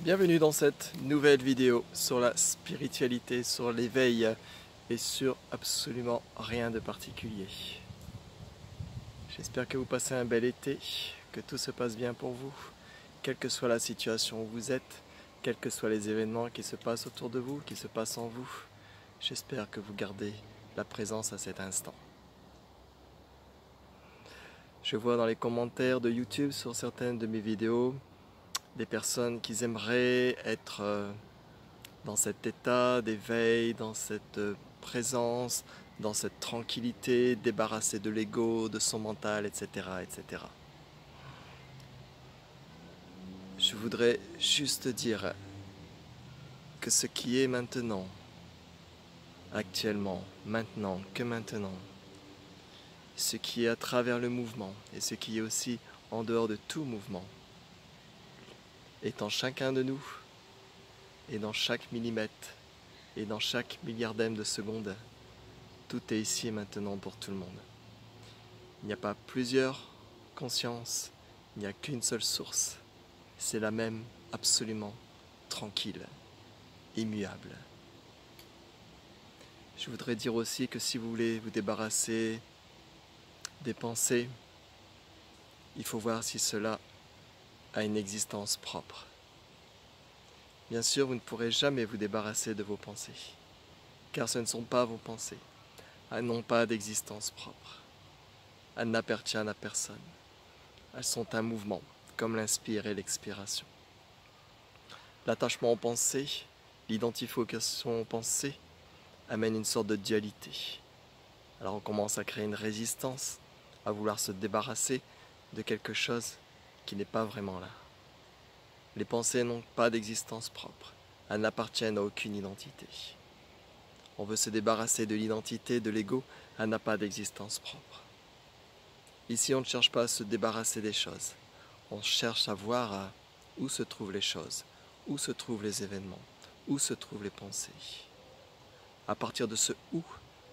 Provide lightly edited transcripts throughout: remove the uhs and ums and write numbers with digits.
Bienvenue dans cette nouvelle vidéo sur la spiritualité, sur l'éveil et sur absolument rien de particulier. J'espère que vous passez un bel été, que tout se passe bien pour vous, quelle que soit la situation où vous êtes, quels que soient les événements qui se passent autour de vous, qui se passent en vous. J'espère que vous gardez la présence à cet instant. Je vois dans les commentaires de YouTube sur certaines de mes vidéos des personnes qui aimeraient être dans cet état d'éveil, dans cette présence, dans cette tranquillité, débarrassée de l'ego, de son mental, etc., etc. Je voudrais juste dire que ce qui est maintenant, actuellement, maintenant, que maintenant, ce qui est à travers le mouvement et ce qui est aussi en dehors de tout mouvement, est en chacun de nous et dans chaque millimètre et dans chaque milliardaire de seconde. Tout est ici et maintenant pour tout le monde. Il n'y a pas plusieurs consciences, il n'y a qu'une seule source. C'est la même, absolument tranquille, immuable. Je voudrais dire aussi que si vous voulez vous débarrasser des pensées, il faut voir si cela a une existence propre. Bien sûr, vous ne pourrez jamais vous débarrasser de vos pensées, car ce ne sont pas vos pensées. Elles n'ont pas d'existence propre. Elles n'appartiennent à personne. Elles sont un mouvement, comme l'inspire et l'expiration. L'attachement aux pensées, l'identification aux pensées, amène une sorte de dualité. Alors on commence à créer une résistance, à vouloir se débarrasser de quelque chose qui n'est pas vraiment là. Les pensées n'ont pas d'existence propre. Elles n'appartiennent à aucune identité. On veut se débarrasser de l'identité, de l'ego, elle n'a pas d'existence propre. Ici, on ne cherche pas à se débarrasser des choses. On cherche à voir où se trouvent les choses, où se trouvent les événements, où se trouvent les pensées. À partir de ce où,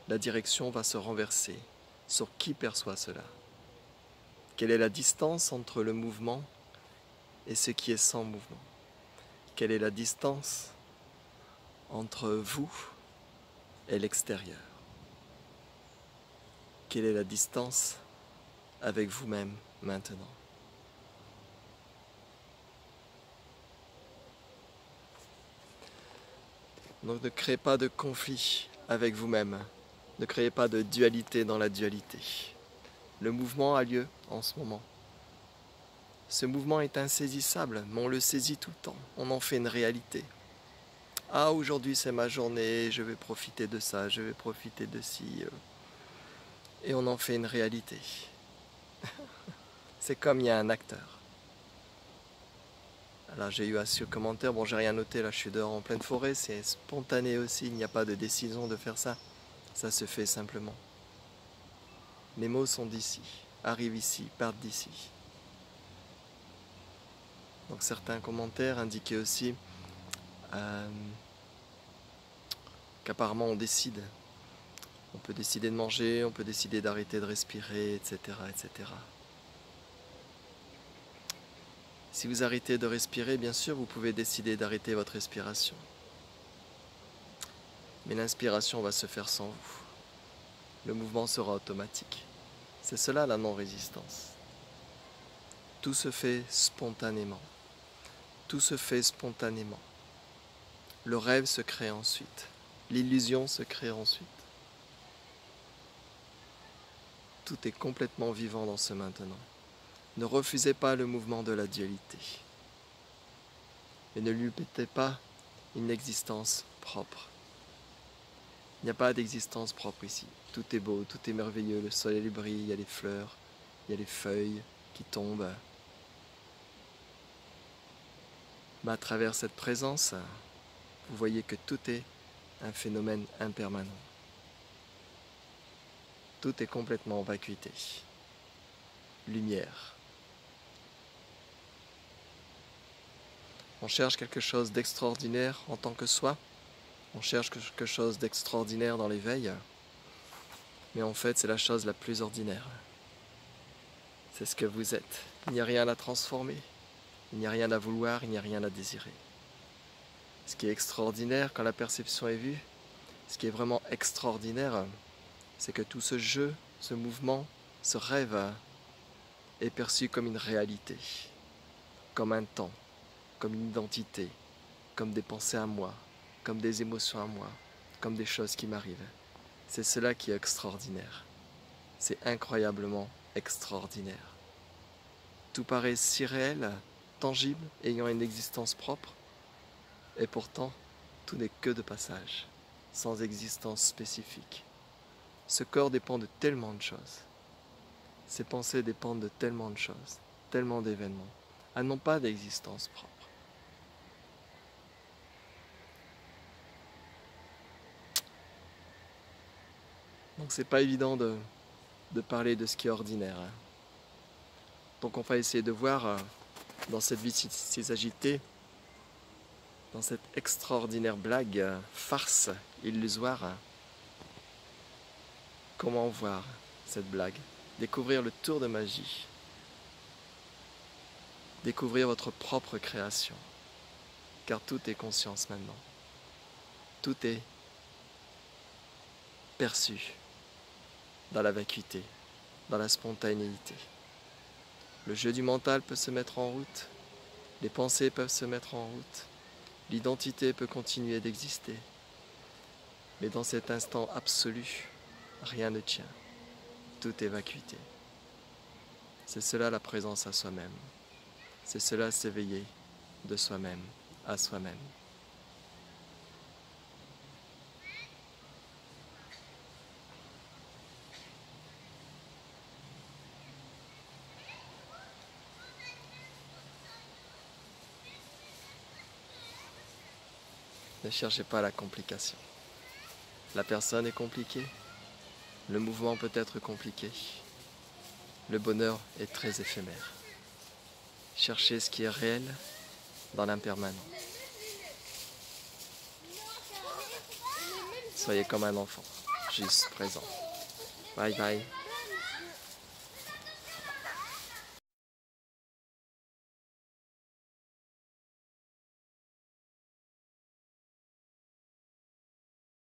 la direction va se renverser sur qui perçoit cela. Quelle est la distance entre le mouvement et ce qui est sans mouvement? Quelle est la distance entre vous et l'extérieur? Quelle est la distance avec vous-même maintenant? Donc ne créez pas de conflit avec vous-même. Ne créez pas de dualité dans la dualité. Le mouvement a lieu en ce moment. Ce mouvement est insaisissable, mais on le saisit tout le temps. On en fait une réalité. Ah, aujourd'hui c'est ma journée, je vais profiter de ça, je vais profiter de ci. Et on en fait une réalité. C'est comme il y a un acteur. Alors j'ai eu un commentaire, bon j'ai rien noté, là je suis dehors en pleine forêt, c'est spontané aussi, il n'y a pas de décision de faire ça. Ça se fait simplement. Les mots sont d'ici, arrivent ici, partent d'ici. Donc certains commentaires indiquaient aussi qu'apparemment on décide. On peut décider de manger, on peut décider d'arrêter de respirer, etc., etc. Si vous arrêtez de respirer, bien sûr, vous pouvez décider d'arrêter votre respiration. Mais l'inspiration va se faire sans vous. Le mouvement sera automatique. C'est cela la non-résistance. Tout se fait spontanément. Tout se fait spontanément. Le rêve se crée ensuite. L'illusion se crée ensuite. Tout est complètement vivant dans ce maintenant. Ne refusez pas le mouvement de la dualité. Et ne lui mettez pas une existence propre. Il n'y a pas d'existence propre ici. Tout est beau, tout est merveilleux, le soleil brille, il y a les fleurs, il y a les feuilles qui tombent. Mais à travers cette présence, vous voyez que tout est un phénomène impermanent. Tout est complètement en vacuité. Lumière. On cherche quelque chose d'extraordinaire en tant que soi. On cherche quelque chose d'extraordinaire dans l'éveil. Mais en fait, c'est la chose la plus ordinaire. C'est ce que vous êtes. Il n'y a rien à transformer. Il n'y a rien à vouloir, il n'y a rien à désirer. Ce qui est extraordinaire quand la perception est vue, ce qui est vraiment extraordinaire, c'est que tout ce jeu, ce mouvement, ce rêve est perçu comme une réalité, comme un temps, comme une identité, comme des pensées à moi, comme des émotions à moi, comme des choses qui m'arrivent. C'est cela qui est extraordinaire. C'est incroyablement extraordinaire. Tout paraît si réel, tangible, ayant une existence propre, et pourtant, tout n'est que de passage, sans existence spécifique. Ce corps dépend de tellement de choses. Ces pensées dépendent de tellement de choses, tellement d'événements. Elles n'ont pas d'existence propre. Donc c'est pas évident de parler de ce qui est ordinaire. Donc on va essayer de voir dans cette vie si agitée, dans cette extraordinaire blague, farce illusoire, comment voir cette blague, découvrir le tour de magie, découvrir votre propre création, car tout est conscience maintenant, tout est perçu dans la vacuité, dans la spontanéité. Le jeu du mental peut se mettre en route, les pensées peuvent se mettre en route, l'identité peut continuer d'exister. Mais dans cet instant absolu, rien ne tient, tout est vacuité. C'est cela la présence à soi-même, c'est cela s'éveiller de soi-même à soi-même. Ne cherchez pas la complication. La personne est compliquée, le mouvement peut être compliqué, le bonheur est très éphémère. Cherchez ce qui est réel dans l'impermanent. Soyez comme un enfant, juste présent. Bye bye.